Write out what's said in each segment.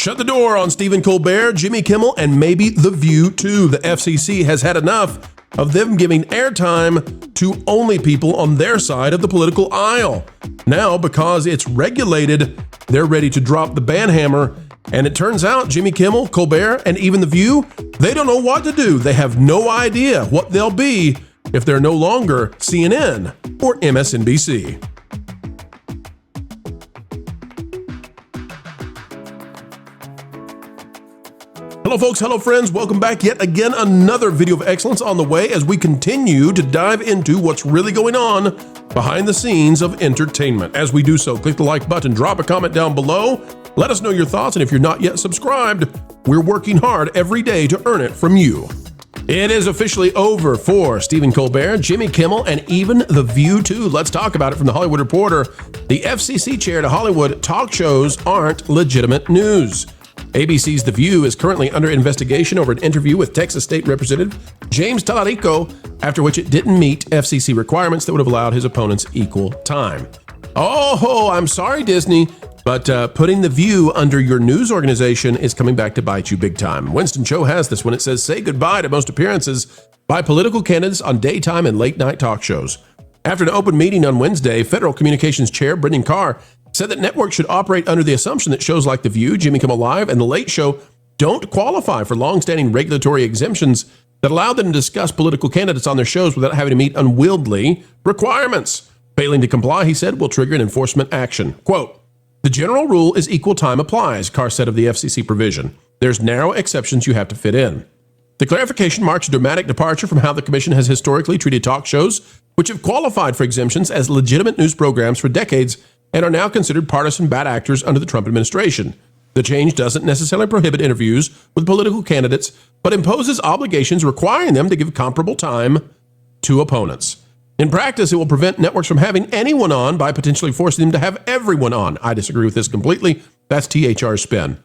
Shut the door on Stephen Colbert, Jimmy Kimmel, and maybe The View, too. The FCC has had enough of them giving airtime to only people on their side of the political aisle. Now, because it's regulated, they're ready to drop the ban hammer. And it turns out Jimmy Kimmel, Colbert, and even The View, they don't know what to do. They have no idea what they'll be if they're no longer CNN or MSNBC. Hello folks, hello friends, welcome back yet again. Another video of excellence on the way as we continue to dive into what's really going on behind the scenes of entertainment. As we do so, click the like button, drop a comment down below, let us know your thoughts, and if you're not yet subscribed, we're working hard every day to earn it from you. It is officially over for Stephen Colbert, Jimmy Kimmel, and even The View too. Let's talk about it from The Hollywood Reporter. The FCC chair to Hollywood talk shows aren't legitimate news. ABC's The View is currently under investigation over an interview with Texas State Representative James Tallarico, after which it didn't meet FCC requirements that would have allowed his opponents equal time. Oh, I'm sorry, Disney, but putting The View under your news organization is coming back to bite you big time. Winston Cho has this when it says, say goodbye to most appearances by political candidates on daytime and late night talk shows. After an open meeting on Wednesday, Federal Communications Chair Brendan Carr said that networks should operate under the assumption that shows like The View, Jimmy Kimmel Live, and The Late Show don't qualify for long-standing regulatory exemptions that allow them to discuss political candidates on their shows without having to meet unwieldy requirements. Failing to comply, he said, will trigger an enforcement action. Quote, the general rule is equal time applies, Carr said of the FCC provision. There's narrow exceptions you have to fit in. The clarification marks a dramatic departure from how the commission has historically treated talk shows, which have qualified for exemptions as legitimate news programs for decades and are now considered partisan bad actors under the Trump administration. The change doesn't necessarily prohibit interviews with political candidates, but imposes obligations requiring them to give comparable time to opponents. In practice, it will prevent networks from having anyone on by potentially forcing them to have everyone on. I disagree with this completely. That's THR's spin.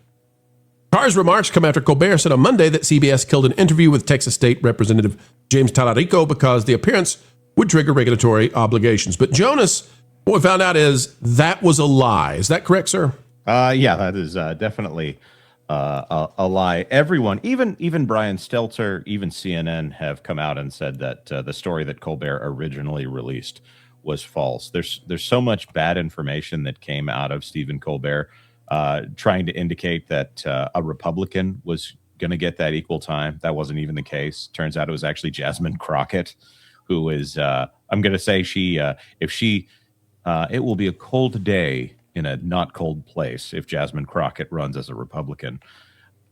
Carr's remarks come after Colbert said on Monday that CBS killed an interview with Texas State Representative James Tallarico because the appearance would trigger regulatory obligations. But Jonas, what we found out is that was a lie. Is that correct, sir? Yeah, that is definitely a lie. Everyone, even Brian Stelter, even CNN have come out and said that the story that Colbert originally released was false. There's so much bad information that came out of Stephen Colbert trying to indicate that a Republican was going to get that equal time. That wasn't even the case. Turns out it was actually Jasmine Crockett, who is, I'm going to say it will be a cold day in a not cold place if Jasmine Crockett runs as a Republican.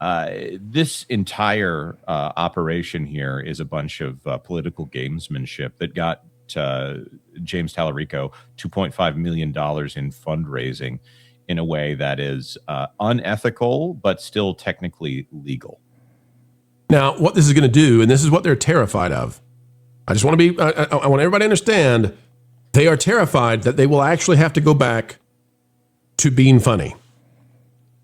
This entire operation here is a bunch of political gamesmanship that got James Tallarico $2.5 million in fundraising in a way that is unethical, but still technically legal. Now, what this is going to do, and this is what they're terrified of. I just want to be, I want everybody to understand, they are terrified that they will actually have to go back to being funny.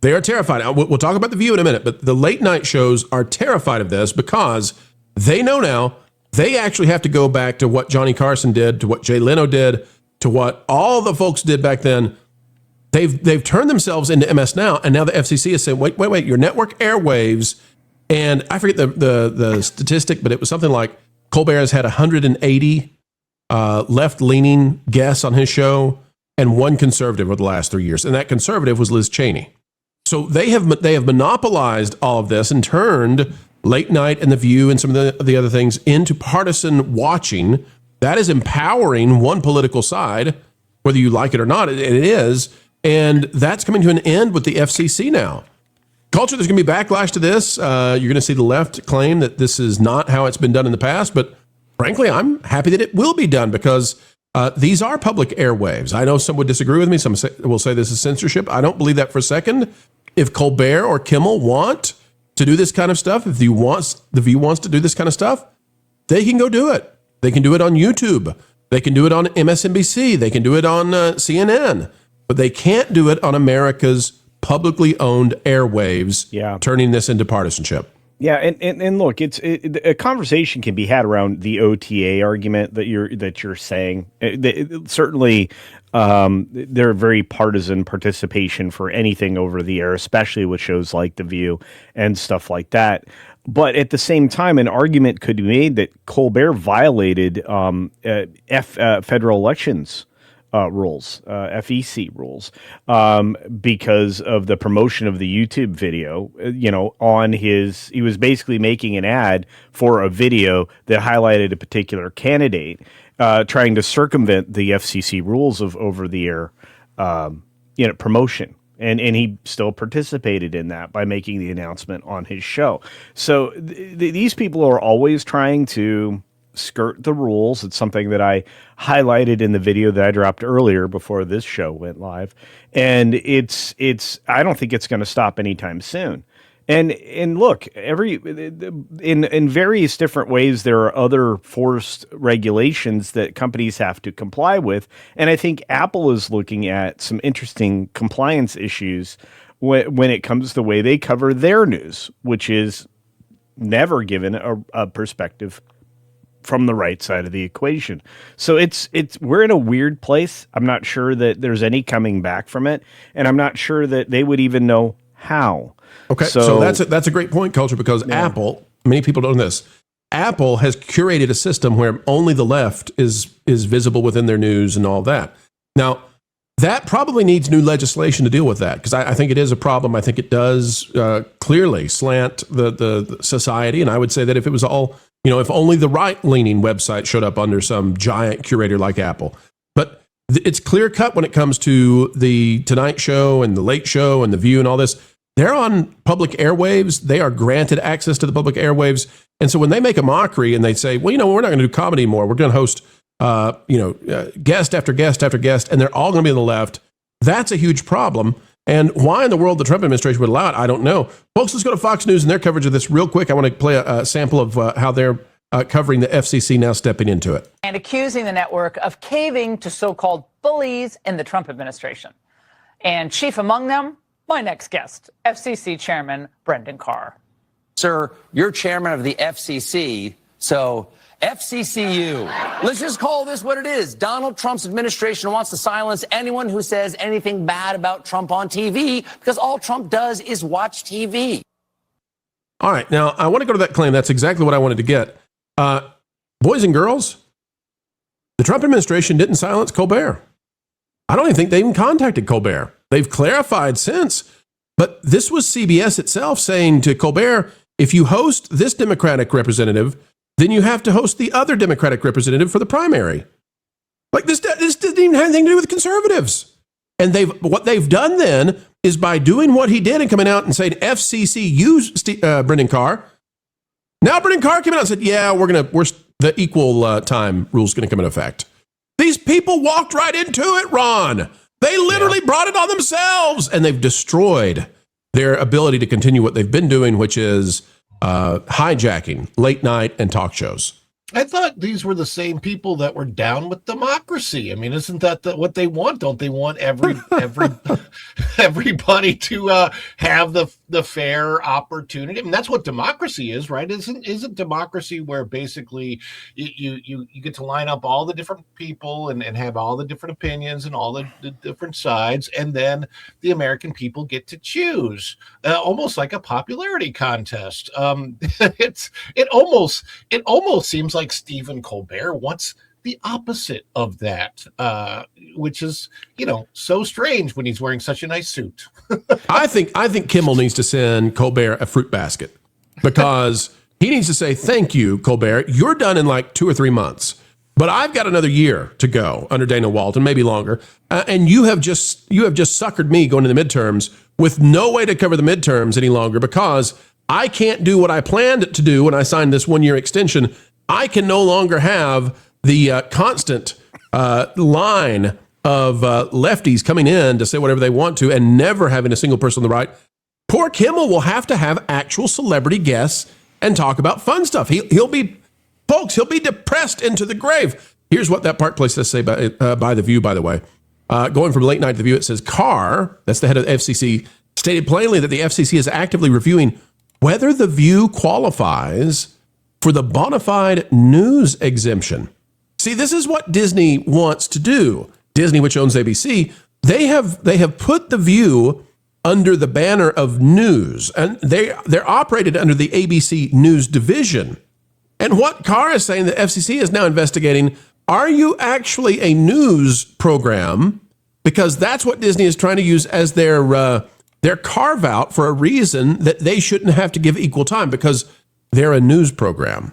They are terrified. We'll talk about The View in a minute, but the late night shows are terrified of this because they know now they actually have to go back to what Johnny Carson did, to what Jay Leno did, to what all the folks did back then. They've turned themselves into MS now, and now the FCC is saying, wait, your network airwaves, and I forget the statistic, but it was something like Colbert has had 180 left-leaning guests on his show and one conservative over the last 3 years, and that conservative was Liz Cheney. So they have monopolized all of this and turned late night and The View and some of the other things into partisan watching. That is empowering one political side, whether you like it or not. It is, and that's coming to an end with the FCC now. Culture, there's going to be backlash to this. You're going to see the left claim that this is not how it's been done in the past, but frankly, I'm happy that it will be done because these are public airwaves. I know some would disagree with me. Some will say this is censorship. I don't believe that for a second. If Colbert or Kimmel want to do this kind of stuff, if The View wants to do this kind of stuff, they can go do it. They can do it on YouTube. They can do it on MSNBC. They can do it on CNN. But they can't do it on America's publicly owned airwaves, turning this into partisanship. Yeah, and look, a conversation can be had around the OTA argument that you're saying. Certainly, They're very partisan participation for anything over the air, especially with shows like The View and stuff like that. But at the same time, an argument could be made that Colbert violated federal elections rules, FEC rules, because of the promotion of the YouTube video. He was basically making an ad for a video that highlighted a particular candidate, trying to circumvent the FCC rules of over-the-air, promotion. And he still participated in that by making the announcement on his show. So these people are always trying to skirt the rules. It's something that I highlighted in the video that I dropped earlier before this show went live. And I don't think it's going to stop anytime soon. And look, in various different ways, there are other forced regulations that companies have to comply with. And I think Apple is looking at some interesting compliance issues when it comes to the way they cover their news, which is never given a perspective from the right side of the equation. So we're in a weird place. I'm not sure that there's any coming back from it, and I'm not sure that they would even know how. Okay, so that's a great point, Culture, because Apple, many people don't know this, Apple has curated a system where only the left is visible within their news and all that. Now, that probably needs new legislation to deal with that, because I think it is a problem. I think it does clearly slant the society, and I would say that if it was all, if only the right-leaning website showed up under some giant curator like Apple. But it's clear-cut when it comes to the Tonight Show and the Late Show and The View and all this. They're on public airwaves. They are granted access to the public airwaves. And so when they make a mockery and they say, well, we're not going to do comedy anymore. We're going to host, guest after guest after guest, and they're all going to be on the left. That's a huge problem. And why in the world the Trump administration would allow it, I don't know. Folks, let's go to Fox News and their coverage of this real quick. I want to play a sample of how they're covering the FCC now stepping into it. And accusing the network of caving to so-called bullies in the Trump administration. And chief among them, my next guest, FCC Chairman Brendan Carr. Sir, you're chairman of the FCC, so FCCU. Let's just call this what it is. Donald Trump's administration wants to silence anyone who says anything bad about Trump on TV, because all Trump does is watch TV. All right, now I want to go to that claim. That's exactly what I wanted to get. Boys and girls, the Trump administration didn't silence Colbert. I don't even think they even contacted Colbert. They've clarified since, but this was CBS itself saying to Colbert, if you host this Democratic representative, then you have to host the other Democratic representative for the primary. Like this didn't even have anything to do with conservatives. And what they've done then is by doing what he did and coming out and saying FCC use Brendan Carr. Now Brendan Carr came out and said, yeah, the equal time rule is going to come into effect. These people walked right into it, Ron. They literally brought it on themselves, and they've destroyed their ability to continue what they've been doing, which is hijacking late night and talk shows. I thought these were the same people that were down with democracy. I mean, isn't that what they want? Don't they want everybody to have the fair opportunity? I mean, that's what democracy is, right? Isn't democracy where basically you get to line up all the different people and have all the different opinions and all the different sides, and then the American people get to choose, almost like a popularity contest. It almost seems like Stephen Colbert wants the opposite of that, which is, so strange when he's wearing such a nice suit. I think Kimmel needs to send Colbert a fruit basket, because he needs to say, thank you, Colbert. You're done in like 2 or 3 months, but I've got another year to go under Dana Walton, maybe longer. And you have just suckered me going to the midterms with no way to cover the midterms any longer, because I can't do what I planned to do when I signed this 1-year extension. I can no longer have the constant line of lefties coming in to say whatever they want to and never having a single person on the right. Poor Kimmel will have to have actual celebrity guests and talk about fun stuff. He'll be depressed into the grave. Here's what that Park Place does say by The View, by the way. Going from late night to The View, it says, Carr, that's the head of the FCC, stated plainly that the FCC is actively reviewing whether The View qualifies for the bona fide news exemption. See, this is what Disney wants to do. Disney, which owns ABC, they have put The View under the banner of news, and they're operated under the ABC News division. And what Carr is saying, the FCC is now investigating, are you actually a news program? Because that's what Disney is trying to use as their carve out for a reason that they shouldn't have to give equal time, because they're a news program,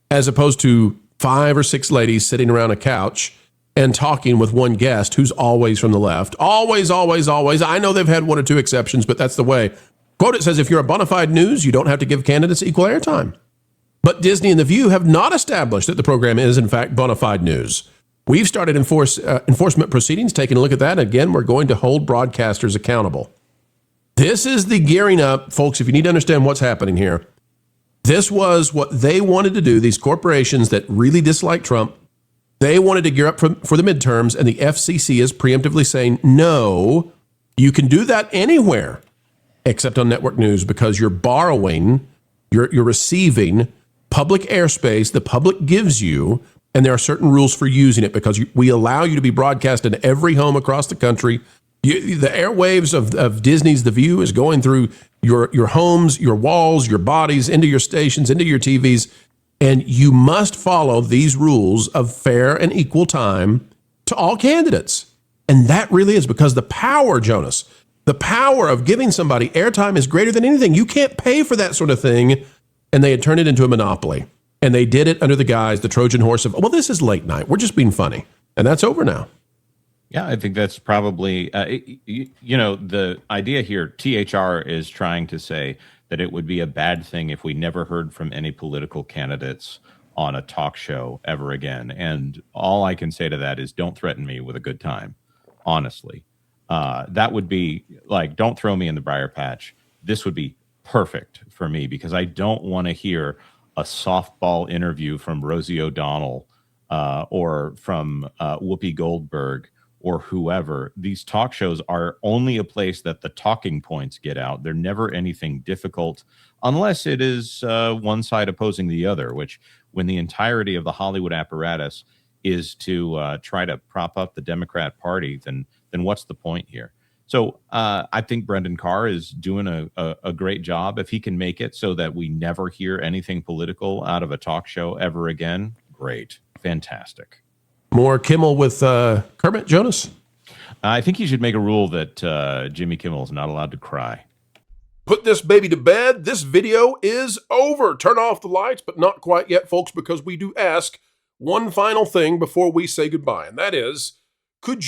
as opposed to 5 or 6 ladies sitting around a couch and talking with one guest who's always from the left. Always, always, always. I know they've had 1 or 2 exceptions, but that's the way. Quote, it says, if you're a bona fide news, you don't have to give candidates equal airtime. But Disney and The View have not established that the program is, in fact, bona fide news. We've started enforcement proceedings, taking a look at that. Again, we're going to hold broadcasters accountable. This is the gearing up, folks, if you need to understand what's happening here. This was what they wanted to do, these corporations that really dislike Trump. They wanted to gear up for the midterms, and the FCC is preemptively saying, no, you can do that anywhere except on network news, because you're borrowing, you're receiving public airspace the public gives you, and there are certain rules for using it, because we allow you to be broadcast in every home across the country. The airwaves of Disney's The View is going through your homes, your walls, your bodies, into your stations, into your TVs. And you must follow these rules of fair and equal time to all candidates. And that really is because the power, Jonas, the power of giving somebody airtime is greater than anything. You can't pay for that sort of thing. And they had turned it into a monopoly. And they did it under the guise, the Trojan horse of, well, this is late night. We're just being funny. And that's over now. Yeah, I think that's probably, the idea here, THR is trying to say that it would be a bad thing if we never heard from any political candidates on a talk show ever again. And all I can say to that is, don't threaten me with a good time, honestly. That would be like, don't throw me in the briar patch. This would be perfect for me, because I don't want to hear a softball interview from Rosie O'Donnell or from Whoopi Goldberg or whoever. These talk shows are only a place that the talking points get out. They're never anything difficult, unless it is one side opposing the other, which, when the entirety of the Hollywood apparatus is to try to prop up the Democrat Party, then what's the point here? So I think Brendan Carr is doing a great job. If he can make it so that we never hear anything political out of a talk show ever again, great. Fantastic. More Kimmel with Kermit, Jonas? I think he should make a rule that Jimmy Kimmel is not allowed to cry. Put this baby to bed. This video is over. Turn off the lights, but not quite yet, folks, because we do ask one final thing before we say goodbye, and that is, would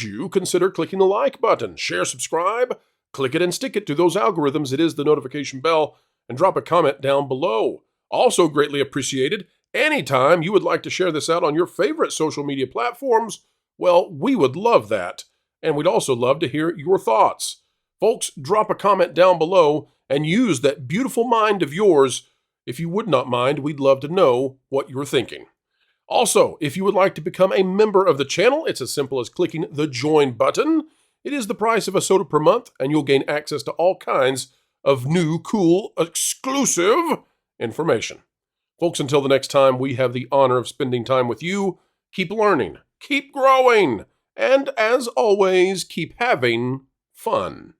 you consider clicking the like button, share, subscribe, click it and stick it to those algorithms. It is the notification bell, and drop a comment down below. Also greatly appreciated, anytime you would like to share this out on your favorite social media platforms, well, we would love that. And we'd also love to hear your thoughts. Folks, drop a comment down below and use that beautiful mind of yours. If you would not mind, we'd love to know what you're thinking. Also, if you would like to become a member of the channel, it's as simple as clicking the join button. It is the price of a soda per month, and you'll gain access to all kinds of new, cool, exclusive information. Folks, until the next time we have the honor of spending time with you, keep learning, keep growing, and as always, keep having fun.